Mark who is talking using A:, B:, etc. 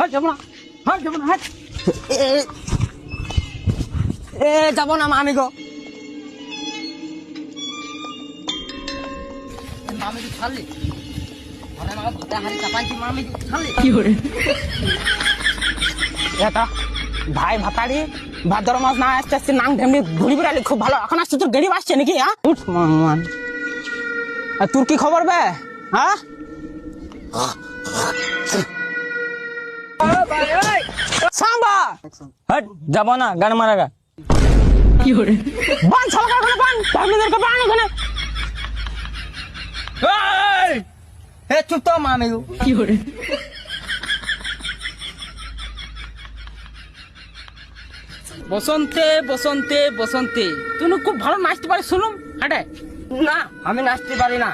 A: হাট যাবো না, হাট যাবো না, হাট। যাবো না মামি গো। মামি কি ছাড়লি? ভাই ভাতাড়ি ভাদ্র মাস না আসতে আসতে নাং ঢেমনি ঘুরি বেড়ালি খুব ভালো। এখন আসছে তোর গাড়ি আসছে নাকি? হ্যাঁ তোর কি খবর বে? হ্যাঁ সাম্বা
B: যাবো না, গান মারাগা।
A: বান সরকার ওখানে বান ফ্যামিলিদেরকে বান ওখানে। হে চুপ তো মামি গো। বসন্তে বসন্তে বসন্তে তুই খুব ভালো নাচতে পারিস শুনুম। হাঁটে
B: না, আমি নাচতে পারি না।